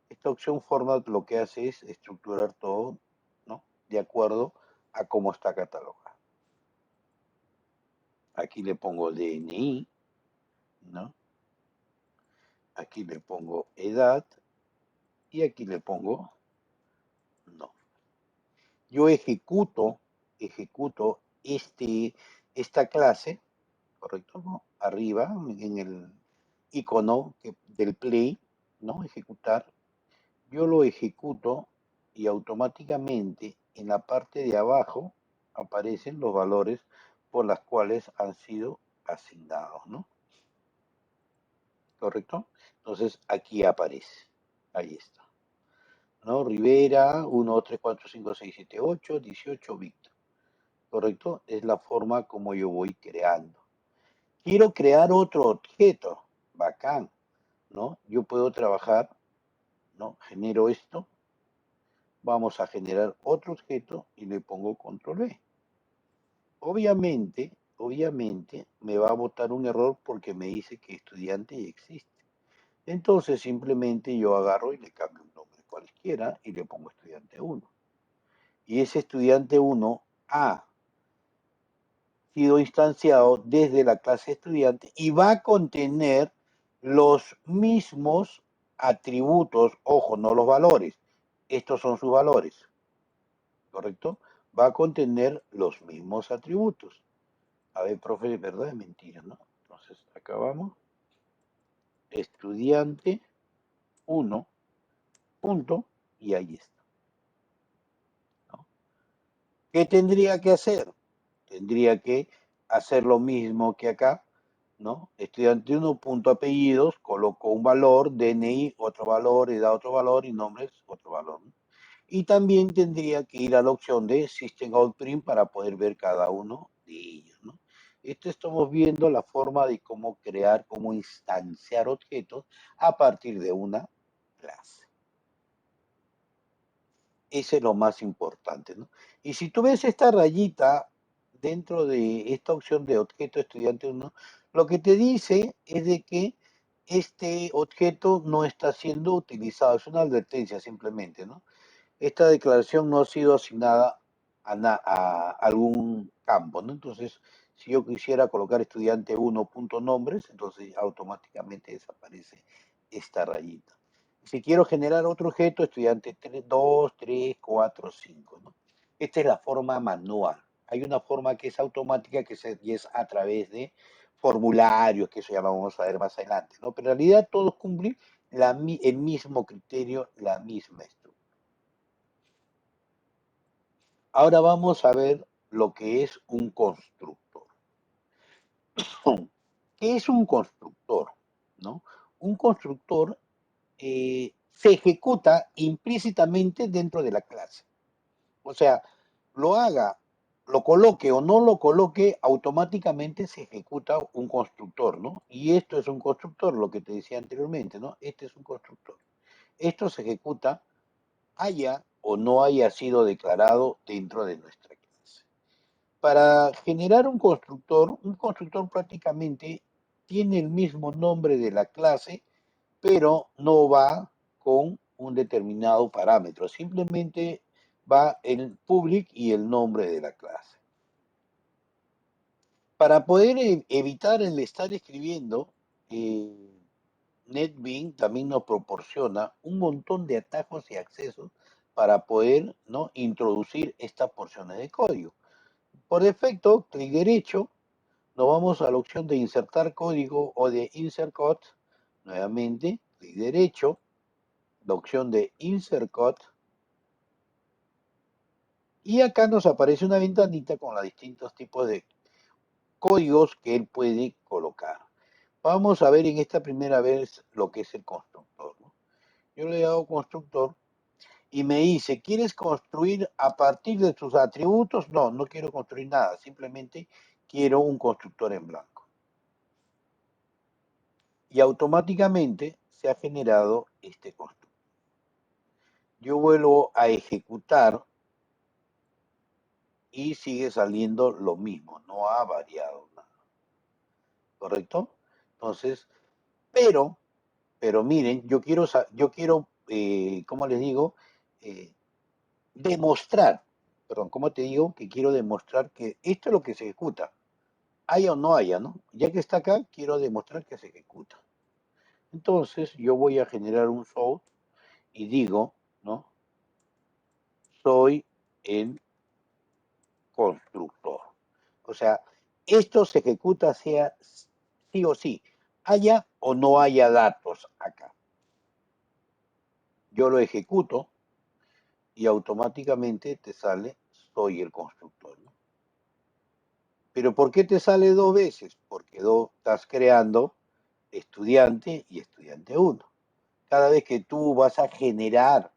Esta opción format lo que hace es estructurar todo, ¿no? De acuerdo a cómo está catalogado. Aquí le pongo DNI, ¿no? Aquí le pongo edad y aquí le pongo no. Yo ejecuto esta clase, ¿correcto? ¿No? Arriba en el icono del play, ¿no? Ejecutar. Yo lo ejecuto y automáticamente en la parte de abajo aparecen los valores por las cuales han sido asignados, ¿no? ¿Correcto? Entonces aquí aparece. Ahí está. ¿No? Rivera, 1, 2, 3, 4, 5, 6, 7, 8, 18, Víctor. ¿Correcto? Es la forma como yo voy creando. Quiero crear otro objeto. Bacán. ¿No? Yo puedo trabajar, ¿no? Genero esto. Vamos a generar otro objeto y le pongo control V. Obviamente me va a botar un error porque me dice que estudiante ya existe. Entonces simplemente yo agarro y le cambio un nombre cualquiera y le pongo estudiante 1. Y ese estudiante 1 ha sido instanciado desde la clase estudiante y va a contener los mismos atributos, ojo, no los valores, estos son sus valores, ¿correcto? Va a contener los mismos atributos. A ver, profe, ¿es verdad? Es mentira, ¿no? Entonces, acá vamos. Estudiante 1, punto, y ahí está, ¿no? ¿Qué tendría que hacer? Tendría que hacer lo mismo que acá, ¿no? Estudiante 1, punto apellidos, coloco un valor, DNI otro valor, edad otro valor y nombres otro valor, ¿no? Y también tendría que ir a la opción de System Out Print para poder ver cada uno de ellos, ¿no? Esto estamos viendo la forma de cómo crear, cómo instanciar objetos a partir de una clase. Ese es lo más importante, ¿no? Y si tú ves esta rayita dentro de esta opción de objeto estudiante 1, lo que te dice es de que este objeto no está siendo utilizado, es una advertencia simplemente, ¿no? Esta declaración no ha sido asignada a algún campo, ¿no? Entonces, si yo quisiera colocar estudiante 1 punto nombres, entonces automáticamente desaparece esta rayita. Si quiero generar otro objeto, estudiante 3, 2, 3, 4, 5, ¿no? Esta es la forma manual. Hay una forma que es automática y es a través de formularios, que eso ya lo vamos a ver más adelante, ¿no? Pero en realidad todos cumplen el mismo criterio, la misma estructura. Ahora vamos a ver lo que es un constructor. ¿Qué es un constructor? ¿No? Un constructor se ejecuta implícitamente dentro de la clase. O sea, lo haga, lo coloque o no lo coloque, automáticamente se ejecuta un constructor, ¿no? Y esto es un constructor, lo que te decía anteriormente, ¿no? Este es un constructor. Esto se ejecuta haya o no haya sido declarado dentro de nuestra clase. Para generar un constructor prácticamente tiene el mismo nombre de la clase, pero no va con un determinado parámetro, simplemente va el public y el nombre de la clase. Para poder evitar el estar escribiendo, NetBeans también nos proporciona un montón de atajos y accesos para poder, ¿no?, introducir estas porciones de código. Por defecto, clic derecho, nos vamos a la opción de insertar código o de insert code. Nuevamente, clic derecho, la opción de insert code. Y acá nos aparece una ventanita con los distintos tipos de códigos que él puede colocar. Vamos a ver en esta primera vez lo que es el constructor, ¿no? Yo le hago constructor y me dice, ¿quieres construir a partir de tus atributos? No, no quiero construir nada, simplemente quiero un constructor en blanco. Y automáticamente se ha generado este constructor. Yo vuelvo a ejecutar y sigue saliendo lo mismo, no ha variado nada. ¿Correcto? Entonces, pero miren, yo quiero, ¿cómo les digo? Eh, demostrar, perdón, ¿cómo te digo? Que quiero demostrar que esto es lo que se ejecuta, haya o no haya, ¿no? Ya que está acá, quiero demostrar que se ejecuta. Entonces, yo voy a generar un show y digo, ¿no? Soy el constructor. O sea, esto se ejecuta sea sí o sí, haya o no haya datos acá. Yo lo ejecuto y automáticamente te sale soy el constructor, ¿no? Pero ¿por qué te sale dos veces? Porque estás creando estudiante y estudiante 1. Cada vez que tú vas a generar,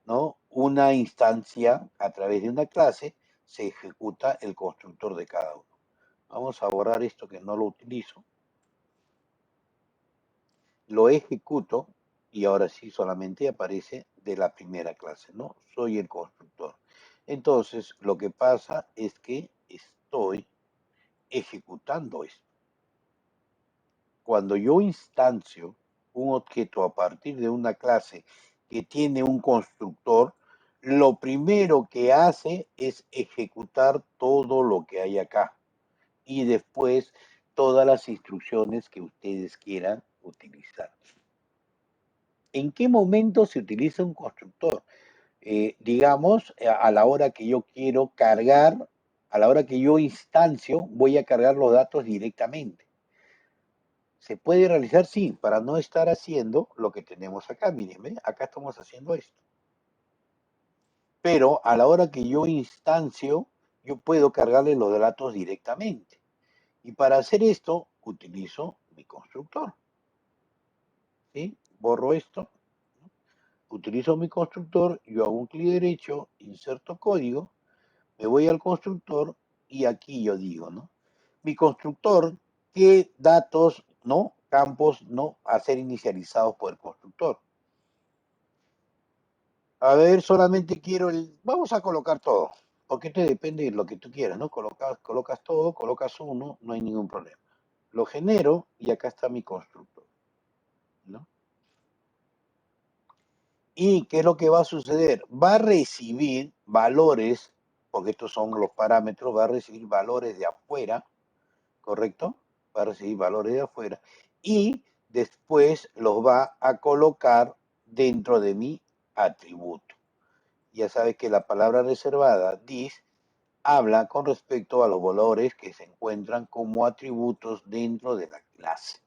¿no?, una instancia a través de una clase, se ejecuta el constructor de cada uno. Vamos a borrar esto que no lo utilizo. Lo ejecuto y ahora sí solamente aparece de la primera clase, ¿no? Soy el constructor. Entonces, lo que pasa es que estoy ejecutando esto. Cuando yo instancio un objeto a partir de una clase que tiene un constructor, lo primero que hace es ejecutar todo lo que hay acá y después todas las instrucciones que ustedes quieran utilizar. ¿En qué momento se utiliza un constructor? Digamos, a la hora que yo quiero cargar, a la hora que yo instancio, voy a cargar los datos directamente. ¿Se puede realizar? Sí, para no estar haciendo lo que tenemos acá. Miren, ¿ven? Acá estamos haciendo esto. Pero a la hora que yo instancio, yo puedo cargarle los datos directamente. Y para hacer esto, utilizo mi constructor. ¿Sí? Borro esto. Utilizo mi constructor, yo hago un clic derecho, inserto código, me voy al constructor y aquí yo digo, ¿no? Mi constructor, ¿qué datos, no? Campos, ¿no?, a ser inicializados por el constructor. A ver, solamente quiero vamos a colocar todo, porque esto depende de lo que tú quieras, ¿no? Colocas todo, colocas uno, no hay ningún problema. Lo genero y acá está mi constructor, ¿no? ¿Y qué es lo que va a suceder? Va a recibir valores, porque estos son los parámetros, va a recibir valores de afuera, ¿correcto? Va a recibir valores de afuera y después los va a colocar dentro de mi atributo. Ya sabes que la palabra reservada, this, habla con respecto a los valores que se encuentran como atributos dentro de la clase,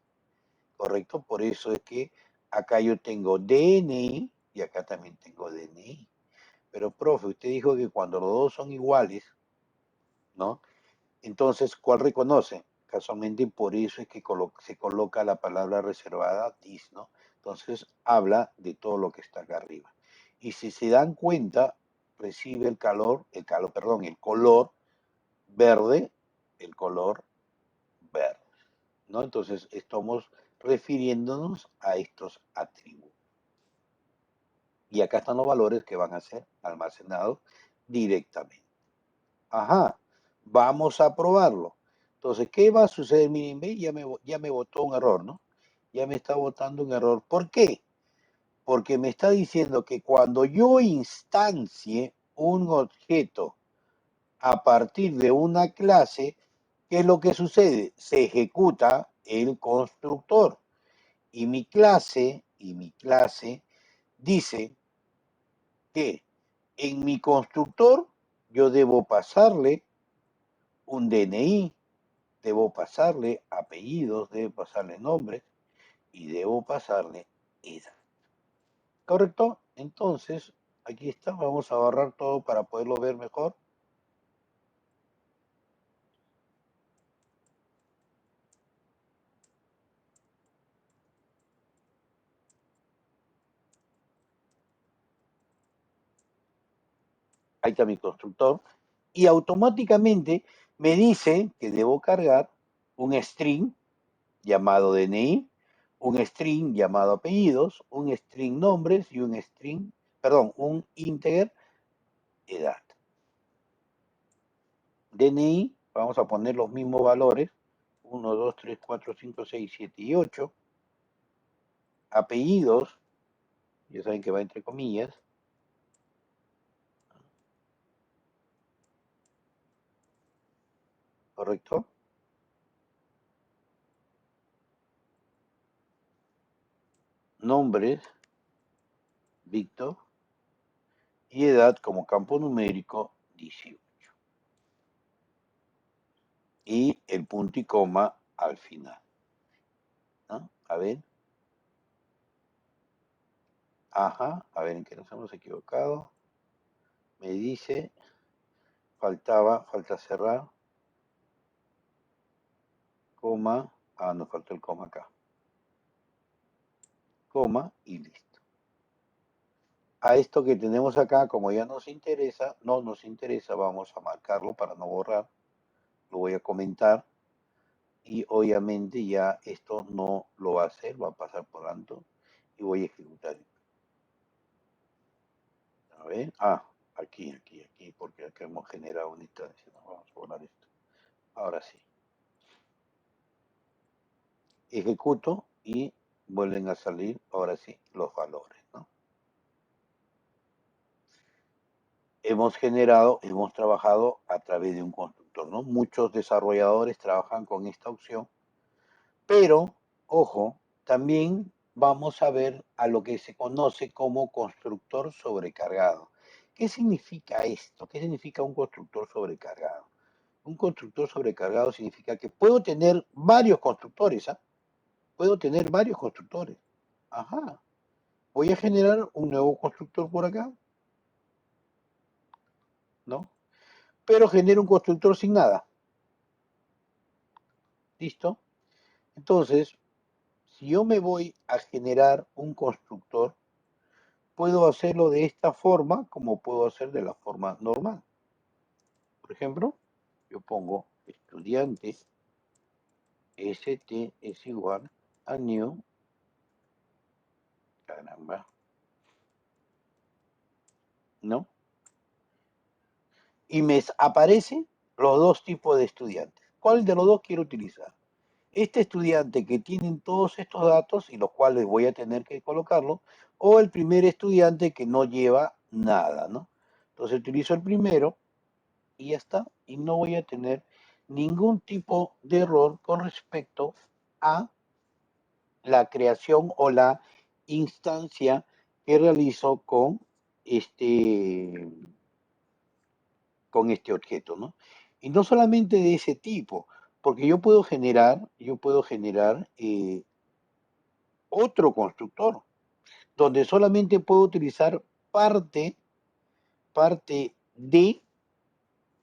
¿correcto? Por eso es que acá yo tengo DNI y acá también tengo DNI. Pero, profe, usted dijo que cuando los dos son iguales, ¿no? Entonces, ¿cuál reconoce? Casualmente por eso es que se coloca la palabra reservada this, ¿no? Entonces, habla de todo lo que está acá arriba. Y si se dan cuenta, recibe perdón, el color verde, el color verde, ¿no? Entonces, estamos refiriéndonos a estos atributos. Y acá están los valores que van a ser almacenados directamente. Ajá, vamos a probarlo. Entonces, ¿qué va a suceder? Miren, ve, ya me botó un error, ¿no? Ya me está botando un error. ¿Por qué? Porque me está diciendo que cuando yo instancie un objeto a partir de una clase, ¿qué es lo que sucede? Se ejecuta el constructor. Y mi clase dice que en mi constructor yo debo pasarle un DNI, debo pasarle apellidos, debo pasarle nombres y debo pasarle edad. ¿Correcto? Entonces, aquí está, vamos a borrar todo para poderlo ver mejor. Ahí está mi constructor. Y automáticamente me dice que debo cargar un string llamado DNI, un string llamado apellidos, un string nombres y un integer edad. DNI, vamos a poner los mismos valores, 1, 2, 3, 4, 5, 6, 7 y 8. Apellidos, ya saben que va entre comillas. ¿Correcto? Nombres, Víctor, y edad como campo numérico, 18. Y el punto y coma al final, ¿no? A ver. Ajá, a ver en qué nos hemos equivocado. Me dice, falta cerrar, coma, nos faltó el coma acá. Coma y listo. A esto que tenemos acá, como ya no nos interesa, vamos a marcarlo para no borrar. Lo voy a comentar y obviamente ya esto no lo va a hacer, va a pasar por alto y voy a ejecutar. A ver, aquí, porque acá hemos generado una instancia. ¿No? Vamos a borrar esto. Ahora sí. Ejecuto y vuelven a salir, ahora sí, los valores. ¿No? Hemos trabajado a través de un constructor. ¿No? Muchos desarrolladores trabajan con esta opción, pero, ojo, también vamos a ver a lo que se conoce como constructor sobrecargado. ¿Qué significa esto? ¿Qué significa un constructor sobrecargado? Un constructor sobrecargado significa que puedo tener varios constructores, ¿ah? Puedo tener varios constructores. Ajá. Voy a generar un nuevo constructor por acá, ¿no? Pero genero un constructor sin nada. ¿Listo? Entonces, si yo me voy a generar un constructor, puedo hacerlo de esta forma como puedo hacer de la forma normal. Por ejemplo, yo pongo estudiante st es igual a new, caramba, ¿no? Y me aparecen los dos tipos de estudiantes. ¿Cuál de los dos quiero utilizar? Este estudiante que tienen todos estos datos y los cuales voy a tener que colocarlo, o el primer estudiante que no lleva nada, ¿no? Entonces utilizo el primero y ya está, y no voy a tener ningún tipo de error con respecto a la creación o la instancia que realizo este, con este objeto, ¿no? Y no solamente de ese tipo, porque yo puedo generar otro constructor, donde solamente puedo utilizar parte parte de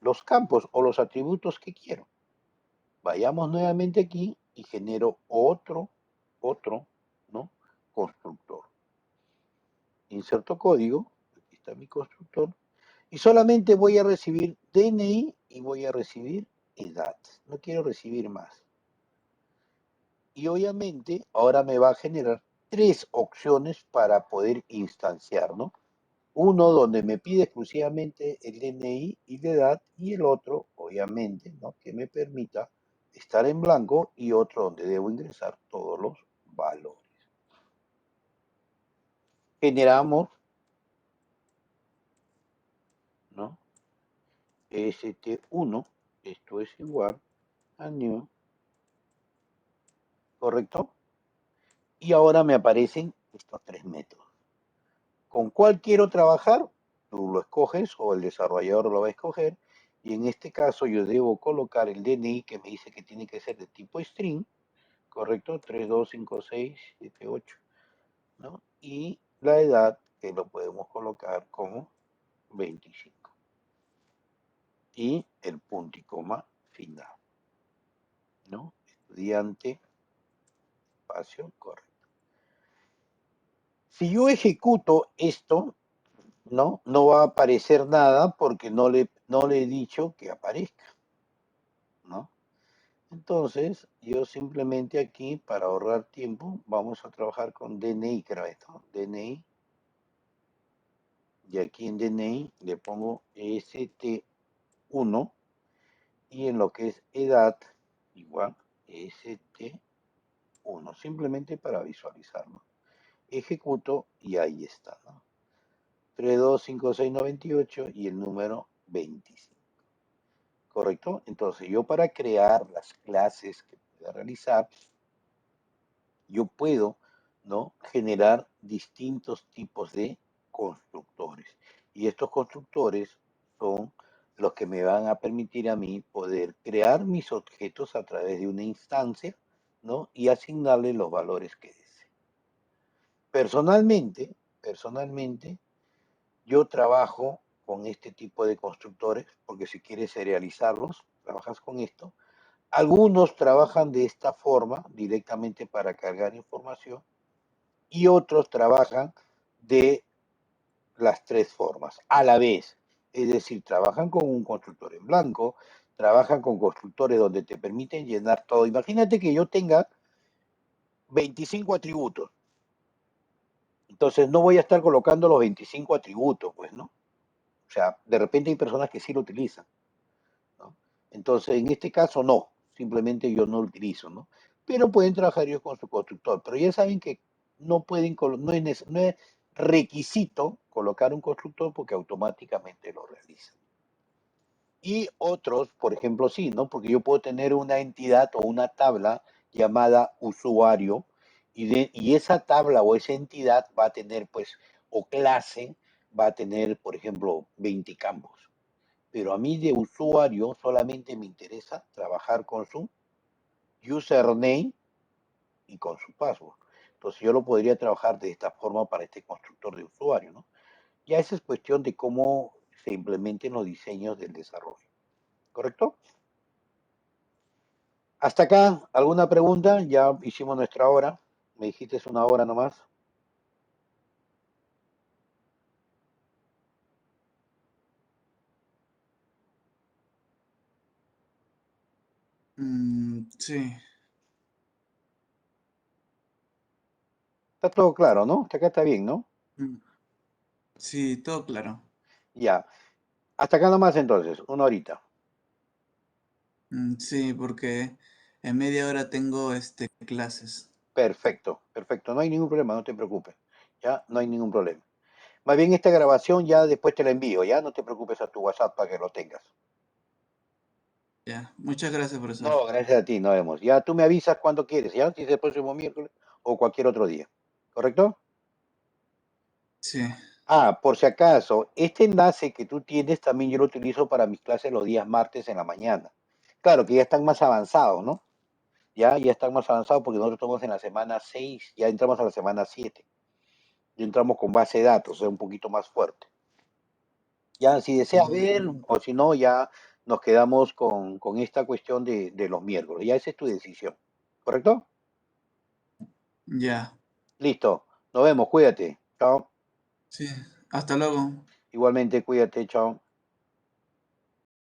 los campos o los atributos que quiero. Vayamos nuevamente aquí y genero otro, ¿no? Constructor. Inserto código, aquí está mi constructor, y solamente voy a recibir DNI y voy a recibir edad. No quiero recibir más. Y obviamente ahora me va a generar tres opciones para poder instanciar, ¿no? Uno donde me pide exclusivamente el DNI y la edad y el otro, obviamente, ¿no? Que me permita estar en blanco y otro donde debo ingresar todos los valores. Generamos, ¿no? st1, esto es igual a new, ¿correcto? Y ahora me aparecen estos tres métodos. ¿Con cuál quiero trabajar? Tú lo escoges o el desarrollador lo va a escoger. Y en este caso yo debo colocar el DNI que me dice que tiene que ser de tipo string, ¿correcto? 325678, ¿no? Y la edad que lo podemos colocar como 25. Y el punto y coma final, ¿no? Estudiante, espacio, correcto. Si yo ejecuto esto, no va a aparecer nada porque no le he dicho que aparezca, ¿no? Entonces, yo simplemente aquí, para ahorrar tiempo, vamos a trabajar con DNI, creo esto, DNI, y aquí en DNI le pongo ST1 y en lo que es edad, igual, ST1, simplemente para visualizarlo. Ejecuto y ahí está, ¿no? 3256928 y el número 25. ¿Correcto? Entonces yo para crear las clases que pueda realizar, yo puedo, ¿no? Generar distintos tipos de constructores. Y estos constructores son los que me van a permitir a mí poder crear mis objetos a través de una instancia, ¿no? Y asignarle los valores que desee. Personalmente, yo trabajo con este tipo de constructores, porque si quieres serializarlos, trabajas con esto. Algunos trabajan de esta forma, directamente para cargar información, y otros trabajan de las tres formas, a la vez. Es decir, trabajan con un constructor en blanco, trabajan con constructores donde te permiten llenar todo. Imagínate que yo tenga 25 atributos. Entonces no voy a estar colocando los 25 atributos, pues, ¿no? O sea, de repente hay personas que sí lo utilizan, ¿no? Entonces, en este caso no, simplemente yo no lo utilizo, ¿no? Pero pueden trabajar ellos con su constructor, pero ya saben que no es requisito colocar un constructor porque automáticamente lo realizan. Y otros, por ejemplo, sí, ¿no? Porque yo puedo tener una entidad o una tabla llamada usuario y esa tabla o esa entidad va a tener, pues, o clase, va a tener, por ejemplo, 20 campos. Pero a mí de usuario solamente me interesa trabajar con su username y con su password. Entonces yo lo podría trabajar de esta forma para este constructor de usuario, ¿no? Ya esa es cuestión de cómo se implementen los diseños del desarrollo. ¿Correcto? Hasta acá, ¿alguna pregunta? Ya hicimos nuestra hora. Me dijiste es una hora nomás. Sí. Está todo claro, ¿no? Hasta acá está bien, ¿no? Mm, sí, todo claro. Ya. Hasta acá nomás entonces, una horita. Sí, porque en media hora tengo clases. Perfecto, perfecto. No hay ningún problema, no te preocupes. Ya, no hay ningún problema. Más bien esta grabación ya después te la envío, ya no te preocupes a tu WhatsApp para que lo tengas. Ya, muchas gracias, profesor. No, gracias a ti, nos vemos. Ya tú me avisas cuando quieres, ya, si es el próximo miércoles o cualquier otro día. ¿Correcto? Sí, Ah, por si acaso, este enlace que tú tienes también yo lo utilizo para mis clases los días martes en la mañana. Claro que ya están más avanzados, ¿no? Ya están más avanzados porque nosotros estamos en la semana 6, ya entramos a la semana 7. Ya entramos con base de datos, o sea, un poquito más fuerte. Ya, si deseas ver, Mm, o si no, ya nos quedamos con esta cuestión de los miércoles. Ya esa es tu decisión, ¿correcto? ya, Listo. Nos vemos, cuídate. Chao. sí. Hasta luego. Igualmente, cuídate, chao.